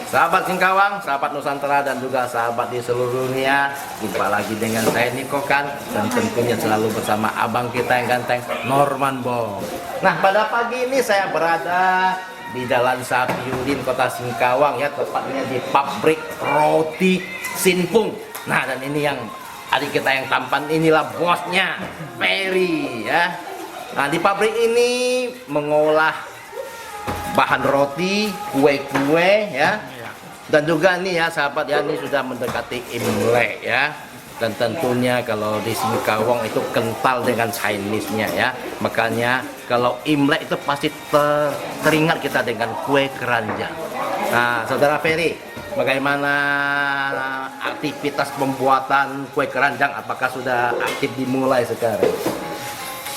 Sahabat Singkawang, sahabat Nusantara dan juga sahabat di seluruh dunia, jumpa lagi dengan saya Niko Kan dan tentunya selalu bersama abang kita yang ganteng Norman Bong. Nah, pada pagi ini saya berada di Jalan Sapiudin, Kota Singkawang ya, tepatnya di pabrik roti Sinfung. Nah, dan ini yang adik kita yang tampan inilah bosnya, Ferry ya. Nah, di pabrik ini mengolah bahan roti, kue-kue ya. Dan juga nih ya sahabat ya, ini sudah mendekati Imlek ya. Dan tentunya kalau di Singkawang itu kental dengan Chinese-nya ya. Makanya kalau Imlek itu pasti teringat kita dengan kue keranjang. Nah, Saudara Ferry, bagaimana aktivitas pembuatan kue keranjang? Apakah sudah aktif dimulai sekarang?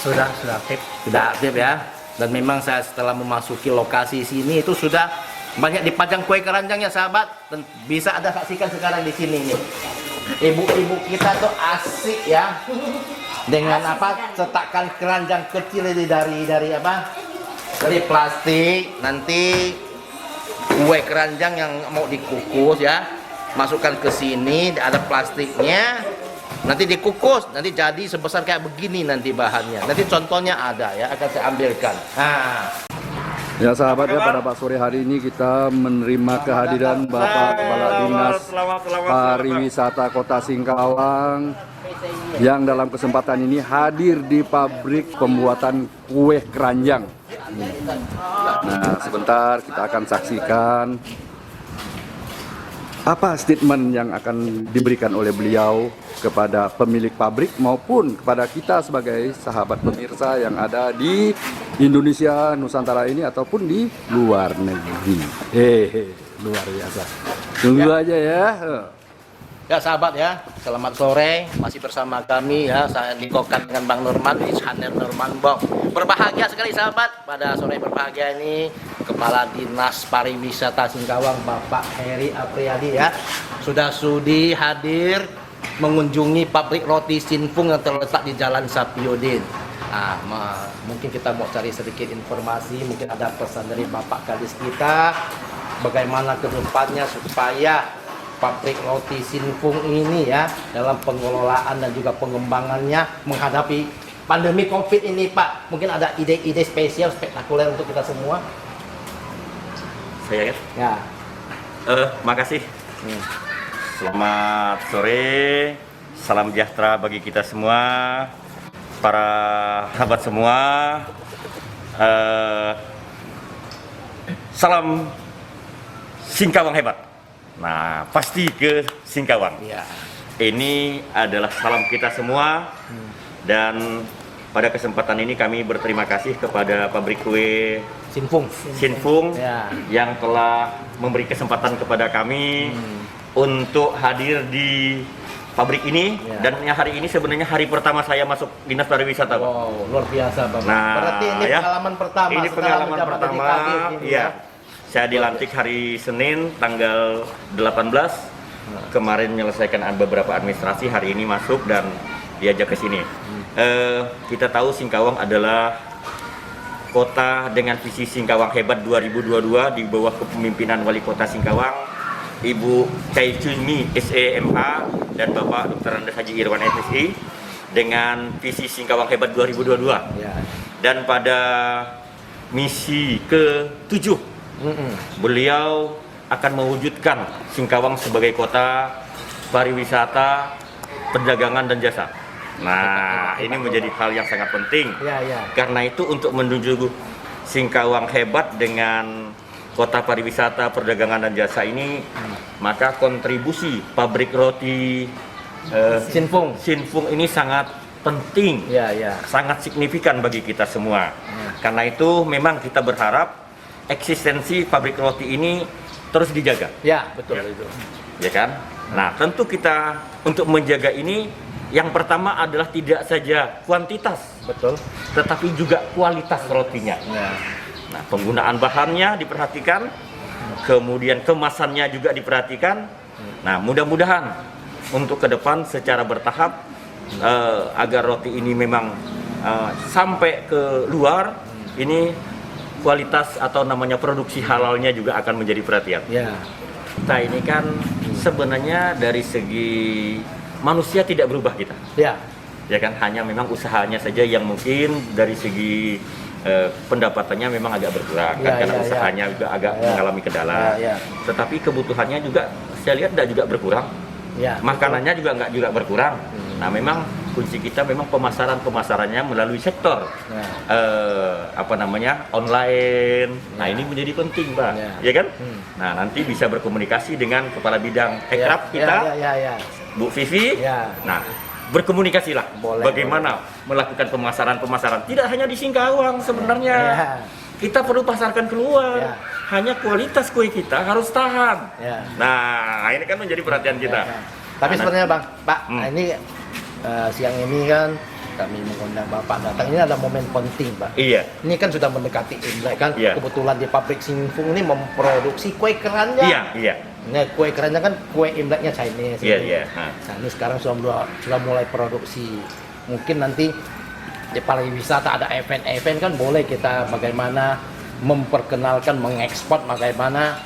Sudah aktif. Sudah aktif ya. Dan memang saya setelah memasuki lokasi sini itu sudah banyak dipajang kue keranjangnya sahabat. Dan bisa Anda saksikan sekarang di sini nih. Ibu-ibu kita tuh asik ya. Dengan apa? Cetakan keranjang kecil ini dari apa? Dari plastik. Nanti kue keranjang yang mau dikukus ya, masukkan ke sini, ada plastiknya. Nanti dikukus, nanti jadi sebesar kayak begini nanti bahannya. Nanti contohnya ada ya, akan saya ambilkan. Nah. Ya sahabat ya, pada sore hari ini kita menerima kehadiran Bapak Kepala Dinas Pariwisata Kota Singkawang yang dalam kesempatan ini hadir di pabrik pembuatan kue keranjang. Nah, sebentar kita akan saksikan apa statement yang akan diberikan oleh beliau kepada pemilik pabrik maupun kepada kita sebagai sahabat pemirsa yang ada di Indonesia, Nusantara ini ataupun di luar negeri. Luar biasa. Tunggu aja ya. Ya sahabat ya, selamat sore, masih bersama kami ya, saya Niko Kan dengan Bang Norman di channel Norman Bong. Berbahagia sekali sahabat, pada sore berbahagia ini Kepala Dinas Pariwisata Singkawang Bapak Heri Apriyadi ya, sudah sudi hadir mengunjungi pabrik roti Sinfung yang terletak di Jalan Sapiudin. Nah, mungkin kita mau cari sedikit informasi, mungkin ada pesan dari Bapak Kadis kita, bagaimana ke depannya supaya pabrik roti Sinfung ini ya dalam pengelolaan dan juga pengembangannya menghadapi pandemi COVID ini Pak. Mungkin ada ide-ide spesial spektakuler untuk kita semua. Saya Ya. Makasih. Selamat sore, salam sejahtera bagi kita semua, para sahabat semua. Salam Singkawang hebat. Nah, pasti ke Singkawang. Ya. Ini adalah salam kita semua. Dan pada kesempatan ini kami berterima kasih kepada pabrik kue Sinfung Ya. yang telah memberi kesempatan kepada kami untuk hadir di pabrik ini. Ya. Dan hari ini sebenarnya hari pertama saya masuk Dinas Pariwisata, Pak. Wow, luar biasa Bapak. Nah, Berarti ini ya, pengalaman pertama. ini setelah pengalaman menjabat pertama. jadi kadis ini, Iya. ya. Saya dilantik hari Senin tanggal 18. Kemarin menyelesaikan beberapa administrasi, hari ini masuk dan diajak ke sini. Kita tahu Singkawang adalah kota dengan visi Singkawang Hebat 2022 di bawah kepemimpinan Wali Kota Singkawang Ibu Cai Chunmi SEMA dan Bapak Dr. Andes Haji Irwan SSI dengan visi Singkawang Hebat 2022. Ya. Dan pada misi ke-7 beliau akan mewujudkan Singkawang sebagai kota pariwisata, perdagangan dan jasa. Nah, ini menjadi hal yang sangat penting. Ya. Karena itu untuk menuju Singkawang hebat dengan kota pariwisata, perdagangan dan jasa ini, maka kontribusi pabrik roti Sinfung ini sangat penting, Ya. sangat signifikan bagi kita semua. Karena itu memang kita berharap eksistensi pabrik roti ini terus dijaga. Ya, betul itu. Ya kan? Nah, tentu kita untuk menjaga ini yang pertama adalah tidak saja kuantitas, Betul. tetapi juga kualitas rotinya. Ya. Nah, penggunaan bahannya diperhatikan, kemudian kemasannya juga diperhatikan. Nah, mudah-mudahan untuk ke depan secara bertahap agar roti ini memang sampai ke luar ini kualitas atau namanya produksi halalnya juga akan menjadi perhatian. Ya. Kita ini kan sebenarnya dari segi manusia tidak berubah kita. Ya. Ya kan, hanya memang usahanya saja yang mungkin dari segi pendapatannya memang agak berkurang kan, karena usahanya juga agak mengalami kendala. Tetapi kebutuhannya juga saya lihat tidak juga berkurang. Makanannya juga nggak juga berkurang. Nah, memang kunci kita memang pemasarannya melalui sektor apa namanya online. Nah, ini menjadi penting, Pak. Ya kan? Nah, nanti bisa berkomunikasi dengan kepala bidang Ekraf kita, Bu Vivi. Nah, berkomunikasilah bagaimana melakukan pemasaran tidak hanya di Singkawang sebenarnya. Kita perlu pasarkan keluar. Hanya kualitas kue kita harus tahan. Nah, ini kan menjadi perhatian kita. Tapi sebenarnya Bang, Pak, ini siang ini kan kami mengundang Bapak datang. Ini ada momen penting, Pak. Iya. Ini kan sudah mendekati Imlek kan. Iya. Kebetulan di pabrik Singfung ini memproduksi kue keranjang. Iya. Nah, kue keranjang kan kue Imleknya Chinese. Iya. Nah, ini sekarang sudah mulai produksi. Mungkin nanti di pariwisata ada event-event kan, boleh kita bagaimana memperkenalkan, mengekspor bagaimana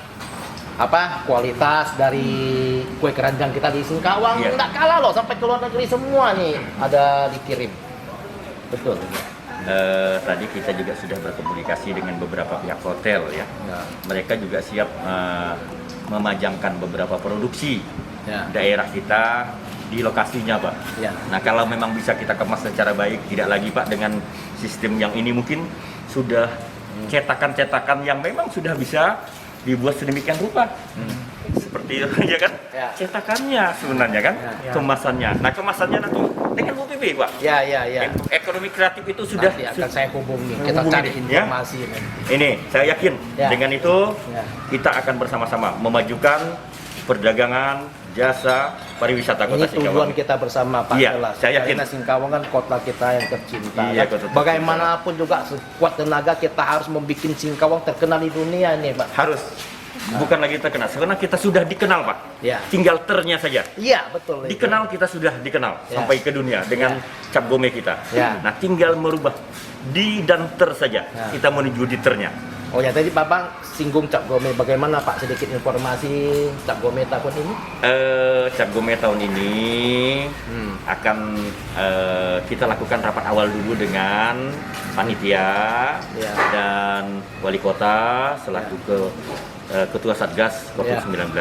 kualitas dari kue keranjang kita di Singkawang. Nggak kalah loh, sampai ke luar negeri semua nih ada dikirim. Betul. Tadi kita juga sudah berkomunikasi dengan beberapa pihak hotel ya. Mereka juga siap memajangkan beberapa produksi daerah kita di lokasinya, Pak. Nah, kalau memang bisa kita kemas secara baik, tidak lagi Pak dengan sistem yang ini mungkin sudah cetakan-cetakan yang memang sudah bisa dibuat sedemikian rupa. Seperti itu ya kan? Cetakannya sebenarnya kan, kemasannya. Nah, kemasannya nanti dengan Bu Pipi, Pak. Ekonomi kreatif itu sudah nanti akan saya hubungi. Kita cari informasi nanti. Ini saya yakin dengan itu kita akan bersama-sama memajukan perdagangan, jasa, pariwisata kota Singkawang. Ini tujuan kita bersama, Pak. Saya yakin. Karena Singkawang kan kota kita yang tercinta. Bagaimanapun juga sekuat tenaga kita harus membuat Singkawang terkenal di dunia ini, Pak. Harus. Bukan lagi terkenal, karena kita sudah dikenal, Pak. Tinggal ternya saja. Iya, betul. Dikenal, kita sudah dikenal sampai ke dunia dengan cap gome kita. Nah, tinggal merubah di dan ter saja. Kita menuju di ternya. Oh ya, tadi Bapak singgung cap gome. Bagaimana Pak, sedikit informasi cap gome tahun ini? Cap gome tahun ini akan kita lakukan rapat awal dulu dengan panitia dan wali kota selaku ketua Satgas COVID-19.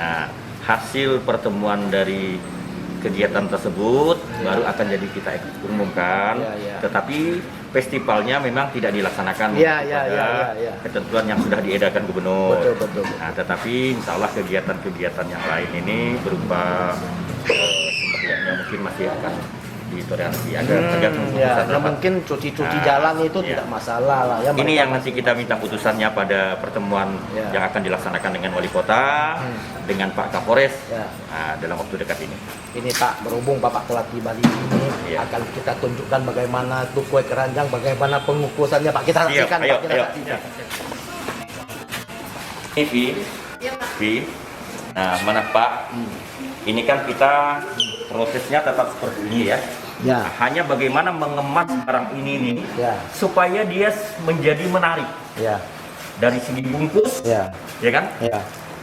Nah, hasil pertemuan dari kegiatan tersebut baru akan jadi kita umumkan. Tetapi festivalnya memang tidak dilaksanakan ketentuan yang sudah diedarkan gubernur. Betul. Nah, tetapi insya Allah kegiatan-kegiatan yang lain ini berupa sepertinya mungkin masih akan ditoleransi agar tergantung putusan rapat. Mungkin cuci jalan itu tidak masalah lah ya. Ini yang nanti kita minta putusannya pada pertemuan yang akan dilaksanakan dengan wali kota, dengan Pak Kapolres dalam waktu dekat ini. Ini Pak, berhubung Bapak telah tiba di sini, akan kita tunjukkan bagaimana tuh kue keranjang, bagaimana pengukusannya Pak. Kita saksikan, Pak. Kita saksikan. Ini Vi. Nah, mana Pak? Ini kan kita prosesnya tetap seperti ini ya. Nah, hanya bagaimana mengemas barang ini supaya dia menjadi menarik. Dari segi bungkus, ya kan?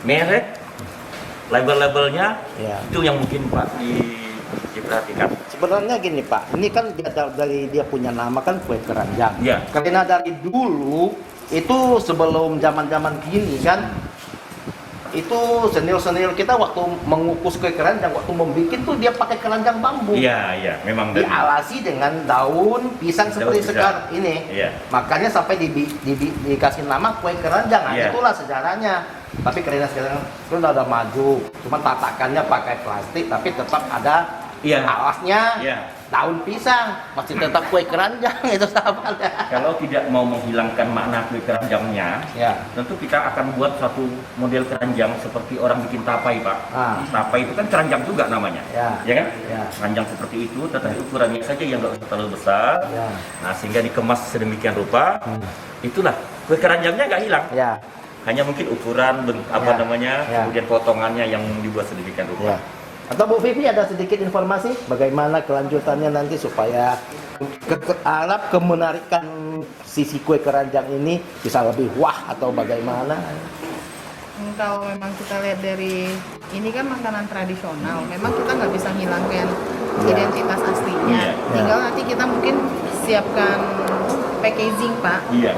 Merek, label-labelnya, itu yang mungkin Pak diperhatikan. Sebenarnya gini Pak, ini kan dari dia punya nama kan kue keranjang. Karena dari dulu itu sebelum zaman-zaman gini kan, itu senil-senil kita waktu mengukus kue keranjang, waktu membuat tuh dia pakai keranjang bambu. Iya, memang dialasi dengan daun pisang seperti sekarang ini. Makanya sampai dikasih nama kue keranjang. Nah, itulah sejarahnya. Tapi karena sekarang itu udah maju, cuma tatakannya pakai plastik, tapi tetap ada alasnya. Daun pisang, masih tetap kue keranjang itu sahabatnya. Kalau tidak mau menghilangkan makna kue keranjangnya, tentu kita akan buat satu model keranjang seperti orang bikin tapai, Pak. Tapai itu kan keranjang juga namanya, ya kan? Keranjang seperti itu, tetapi ukurannya saja yang nggak usah terlalu besar. Nah, sehingga dikemas sedemikian rupa, itulah kue keranjangnya nggak hilang. Hanya mungkin ukuran, kemudian potongannya yang dibuat sedemikian rupa. Atau Bu Vivi ada sedikit informasi bagaimana kelanjutannya nanti supaya kemenarikan sisi kue keranjang ini bisa lebih wah atau bagaimana? Kalau memang kita lihat dari ini kan makanan tradisional, memang kita nggak bisa hilangkan identitas aslinya. Tinggal nanti kita mungkin siapkan packaging, Pak. Iya.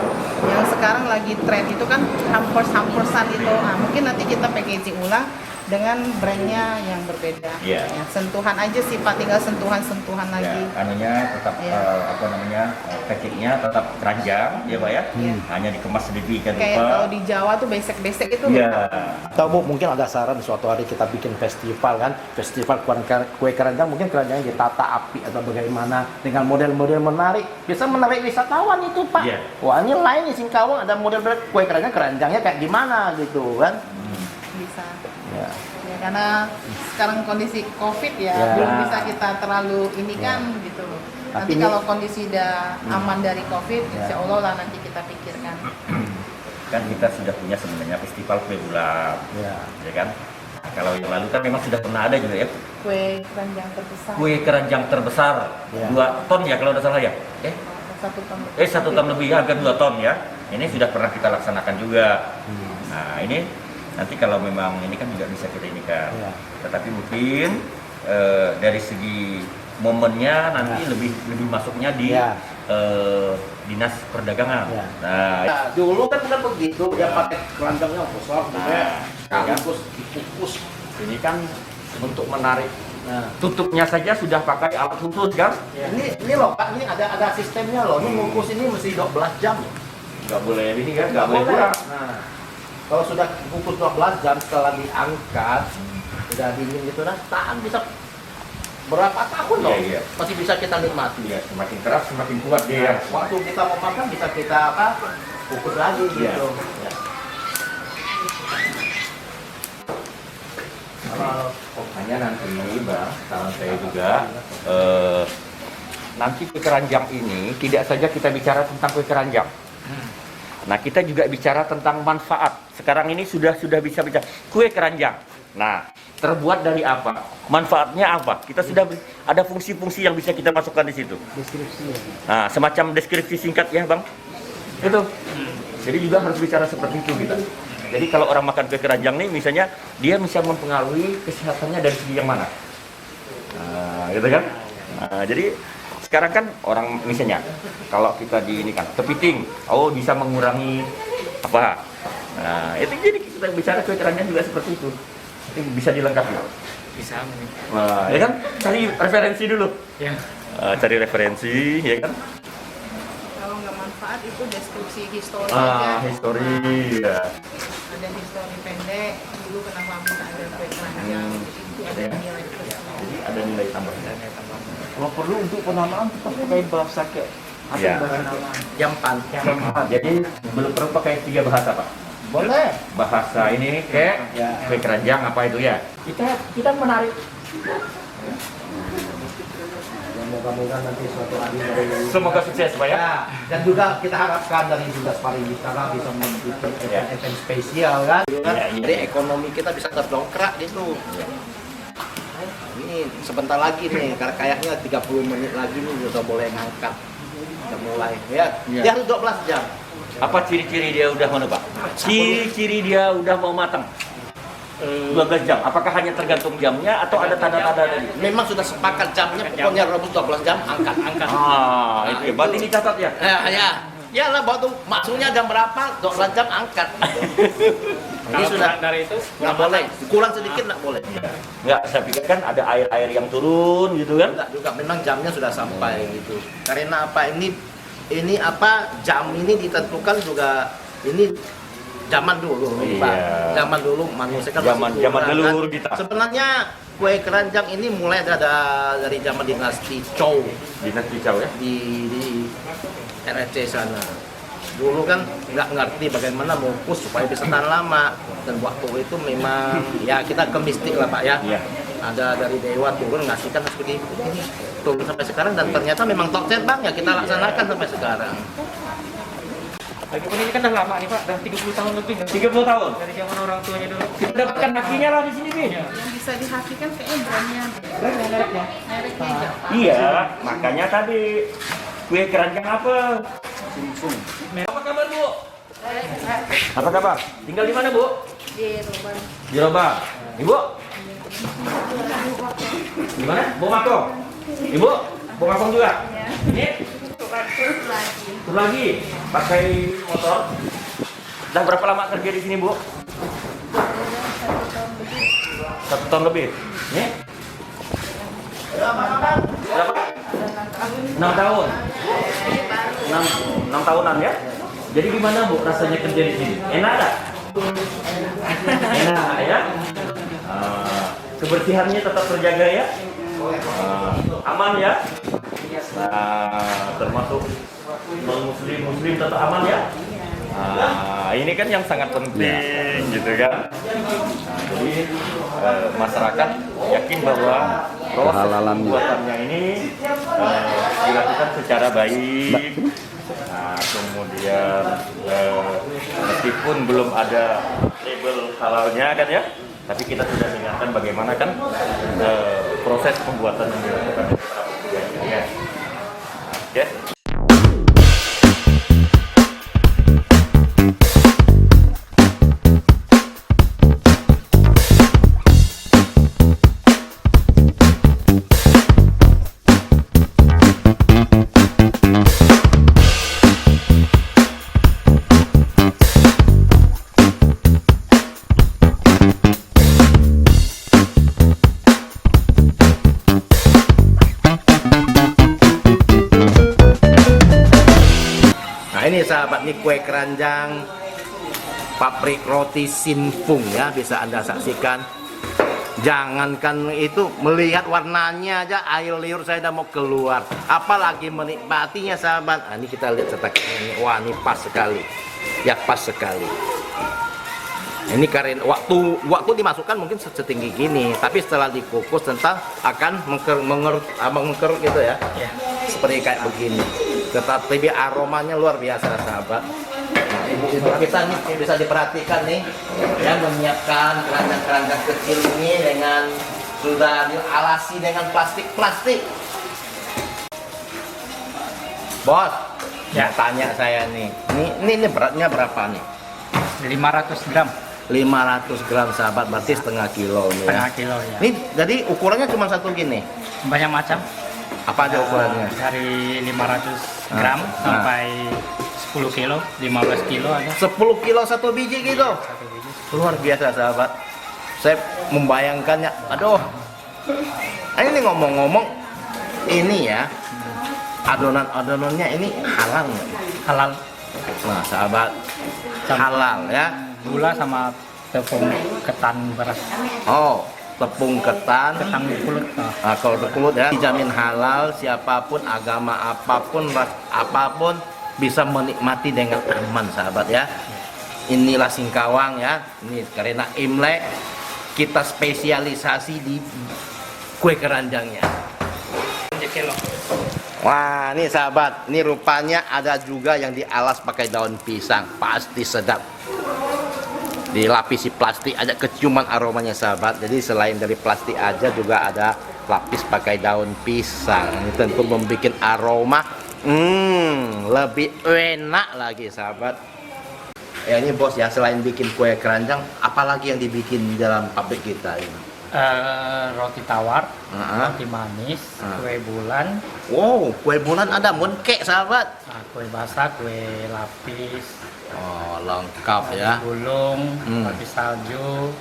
Yang sekarang lagi tren itu kan hampers-hampersan itu. Nah, mungkin nanti kita packaging ulang dengan brandnya yang berbeda. Iya. Ya, sentuhan aja sih, Pak, tinggal sentuhan-sentuhan lagi. Ya, anunya tetap Iya. packagingnya tetap keranjang, ya Pak ya. Iya. Hanya dikemas sedemikian Kayak rupa. kalau di Jawa tuh besek-besek itu Iya. loh, Pak. Atau Bu, mungkin ada saran suatu hari kita bikin festival kan, festival kue keranjang, mungkin keranjangnya ditata api atau bagaimana dengan model-model menarik, bisa menarik wisatawan itu Pak. Iya. Wah ini lain di Singkawang ada model kue keranjangnya kayak gimana gitu kan? Bisa. Ya. Ya, karena sekarang kondisi COVID ya, Ya. belum bisa kita terlalu ini kan gitu loh. Tapi Nanti ini- kalau kondisi udah aman dari COVID, Ya. insya Allah lah nanti kita pikirkan. Kan kita sudah punya sebenarnya festival kue bulan, Ya. ya kan? Nah, kalau yang lalu kan memang sudah pernah ada juga ya Kue keranjang terbesar. kue keranjang terbesar Ya. 2 ton ya kalau tidak salah ya. 1 ton. 1 ton lebih, harga 2 ton ya. Ini sudah pernah kita laksanakan juga. Nah ini nanti kalau memang ini kan juga bisa kita ini kan. Ya. Tetapi mungkin dari segi momennya nanti lebih masuknya di Ya. dinas perdagangan. Ya. Nah, Nah, dulu kan benar begitu, dia pakai keranjangnya besar gitu ya. Sekaligus dikukus. ini kan untuk menarik Nah, tutupnya saja sudah pakai alat khusus kan? ini loh Pak, ini ada sistemnya loh. Ini ngukus ini mesti 12 jam. Nggak boleh ini kan, nggak boleh kurang. Nah, kalau sudah kukus 12 jam setelah diangkat, sudah dingin gitu nah, tahan bisa berapa tahun loh. Iya. Masih bisa kita nikmati. Ya, semakin keras semakin kuat dia. Waktu kita mau makan bisa kita kukus lagi gitu. Iya. Ya. Kalau Hanya nanti Bang, saran saya juga nanti kue keranjang ini tidak saja kita bicara tentang kue keranjang. Nah, kita juga bicara tentang manfaat. Sekarang ini sudah bisa bicara kue keranjang. Nah, terbuat dari apa? Manfaatnya apa? Kita sudah ada fungsi-fungsi yang bisa kita masukkan di situ. deskripsi. Nah, semacam deskripsi singkat ya, Bang. Itu. Jadi juga harus bicara seperti itu kita. Jadi kalau orang makan kue keranjang nih, misalnya dia bisa mempengaruhi kesehatannya dari segi yang mana? Nah, gitu kan? Nah, jadi sekarang kan orang misalnya kalau kita di ini kan kepiting, oh bisa mengurangi apa? Nah, itu jadi kita bicara kue keranjang juga seperti itu. Itu bisa dilengkapi. Bisa. Nah, ya kan? Cari referensi dulu. Ya. Cari referensi, ya kan? Kalau nggak manfaat itu deskripsi histori aja. Histori. Ya. Ada histori pendek, dulu kenapa bisa ada kue keranjang, itu ada Ya. nilai plus. Jadi ada nilai tambahnya. Kalau perlu untuk penamaan kita pakai bahasa kayak apa Ya. bahasa nama? Jampan. Jadi belum perlu pakai 3 bahasa Pak. Boleh. Bahasa ini kayak Ya. kue keranjang apa itu ya. Kita menarik. Moga-moga nanti suatu hari dari Semoga sukses Pak ya. ya, dan juga kita harapkan dari dinas pariwisata bisa membuat Ya. event spesial kan. Ya, Jadi ekonomi kita bisa terdongkrak gitu. Ini sebentar lagi nih, kayaknya 30 menit lagi nih udah boleh ngangkat. Udah mulai ya. Ya. Dia harus 12 jam. Apa ciri-ciri dia udah mana Pak? Ciri-ciri dia udah mau matang. 12 jam. Apakah hanya tergantung jamnya atau ada tanda-tanda tadi? Memang sudah sepakat jamnya, pokoknya rebus 12 jam angkat. Itu ya. Berarti dicatat ya. Ya lah, waktu masuknya jam berapa, 12 jam angkat. Ini sudah dari itu nggak boleh, kurang sedikit nggak boleh. Nggak, saya pikir kan ada air-air yang turun gitu kan. Enggak juga, memang jamnya sudah sampai gitu. Karena apa ini apa jam ini ditentukan juga ini zaman dulu, Iya. Pak. Zaman dulu manusia kan Zaman- masih zaman kurang, leluhur kan. kita. Sebenarnya kue keranjang ini mulai dari zaman dinasti Chow Dinas Cicau ya. di RRC sana. Dulu kan nggak ngerti bagaimana mengukus supaya bisa tahan lama, dan waktu itu memang ya kita ke mistik lah Pak ya. Iya. Ada dari dewa turun ngasihkan seperti ini turun sampai sekarang, dan ternyata memang top set Bang ya kita laksanakan sampai sekarang. Lagi pun ini kan udah lama nih Pak, udah 30 tahun lebih. 30 tahun. Dari zaman orang tuanya dulu. Kita dapatkan hakinya lah di sini nih. Yang bisa dihakikan kayaknya brandnya, Mereknya. mereknya aja. Iya, makanya tadi kue keranjang apa? Apa kabar Bu? Apa kabar? Tinggal di mana Bu? Di Roban. Di Robang. Ibu? Di mana? Bu Makong. Ibu? Bu Makong juga? Ini? Tur lagi. Pakai motor. Udah berapa lama kerja di sini Bu? 1 tahun lebih. Ini? Berapa? 6 tahun. 6 tahunan ya? Jadi gimana Bu rasanya kerja di sini? Enak tak? Enak ya? Kebersihannya tetap terjaga ya? Aman ya? Termasuk non-muslim tetap aman ya? Ini kan yang sangat penting gitu kan? Jadi masyarakat yakin bahwa proses Kehalalannya. pembuatannya ini dilakukan secara baik. Kemudian meskipun belum ada label halalnya kan ya, tapi kita sudah dengarkan bagaimana kan proses pembuatan yang dilakukan. Ya. Oke. Ini sahabat, nih kue keranjang pabrik roti Sinfung ya, bisa Anda saksikan. Jangankan itu, melihat warnanya aja air liur saya udah mau keluar, apalagi menikmatinya sahabat. Nah, ini kita lihat cetak ini, wah ini pas sekali ya, pas sekali. Ini karena waktu dimasukkan mungkin setinggi gini, tapi setelah dikukus tentang akan mengkerut gitu ya, seperti kayak begini. Tetapi aromanya luar biasa sahabat. Nah, ibu-ibu kita nih bisa diperhatikan nih, ya, menyiapkan keranjang-keranjang kecil ini dengan sudah dialasi dengan plastik. Bos, ya tanya saya nih, ini beratnya berapa nih? 500 gram. 500 gram sahabat, berarti setengah kilo nih ya. Setengah kilo ya. Ini jadi ukurannya cuma satu gini. Banyak macam. Apa aja ukurannya? Dari 500 gram sampai 10 kilo, 15 kilo ada. 10 kilo satu biji gitu. Luar biasa sahabat. Saya membayangkannya. Aduh. Ini ngomong-ngomong, ini ya adonan-adonannya ini halal nggak? Halal. Nah sahabat, halal ya. Gula sama tepung ketan beras. Oh, tepung ketan. Ketan kulit. Nah, kalau berkulut ya, dijamin halal, siapapun, agama apapun, ras apapun bisa menikmati dengan aman sahabat ya. Inilah Singkawang ya. Ini karena Imlek kita spesialisasi di kue keranjangnya. Wah, ini sahabat, ini rupanya ada juga yang dialas pakai daun pisang, pasti sedap. Dilapisi plastik aja keciuman aromanya sahabat. Jadi selain dari plastik aja juga ada lapis pakai daun pisang. Ini tentu membuat aroma lebih enak lagi sahabat. Ya ini bos ya, selain bikin kue keranjang, apalagi yang dibikin dalam pabrik kita ini? Roti tawar, roti manis, kue bulan, Wow, kue bulan ada mooncake sahabat. kue basah, kue lapis, Oh, lengkap ya. gulung, roti salju,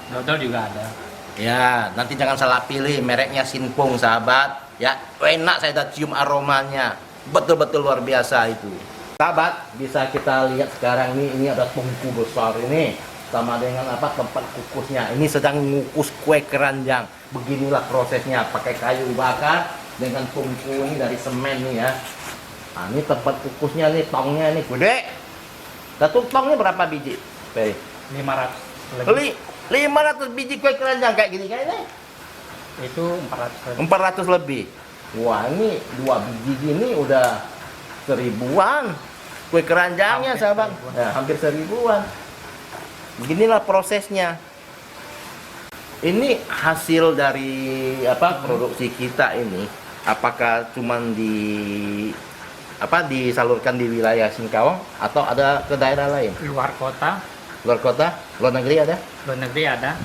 dodol juga ada. Ya, nanti jangan salah pilih, mereknya Sinfung sahabat. Ya, enak, saya udah cium aromanya. Betul-betul luar biasa itu. Sahabat, bisa kita lihat sekarang ini ada tungku besar ini. Sama dengan apa, tempat kukusnya. Ini sedang mengukus kue keranjang. Beginilah prosesnya, pakai kayu bakar dengan tungku ini dari semen nih ya. Nah, ini tempat kukusnya nih, tongnya nih gede. Satu tongnya berapa biji? Peri? 500 lebih. 500 biji kue keranjang kayak gini kayaknya. Itu 400 lebih. 400 lebih. Wah, ini 2 biji gini udah 1000-an. kue keranjangnya sahabat. Nah, hampir 1000-an. Beginilah prosesnya. Ini hasil dari produksi kita ini. Apakah cuman disalurkan di wilayah Singkawang atau ada ke daerah lain? Luar kota, Luar kota, luar negeri ada? luar negeri ada,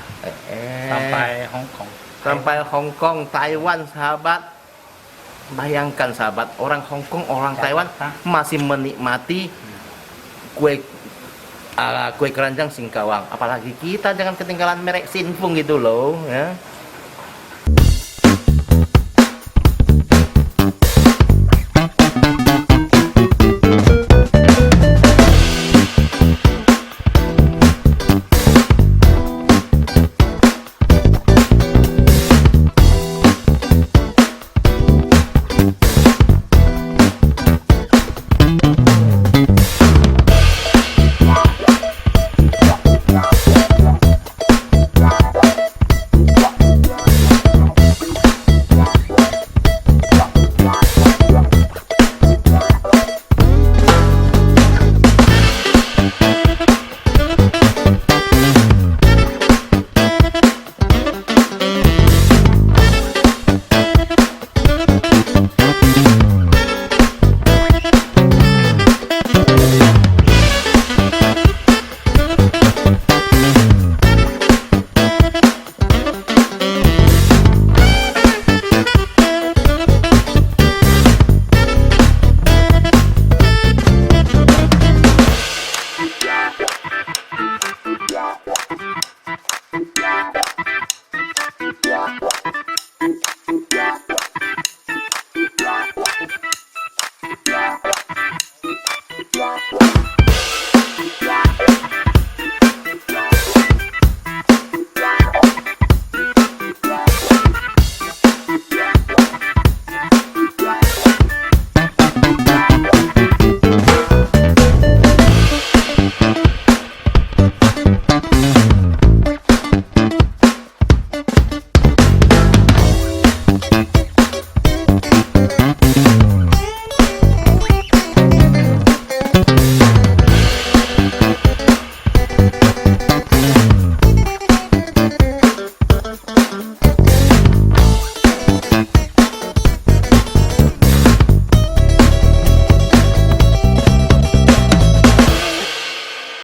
sampai Hong Kong. Sampai Hong Kong, Taiwan, sahabat. Bayangkan sahabat, orang Hong Kong, orang Taiwan masih menikmati kue keranjang Singkawang. Apalagi kita, jangan ketinggalan merek Sinfung gitu loh ya.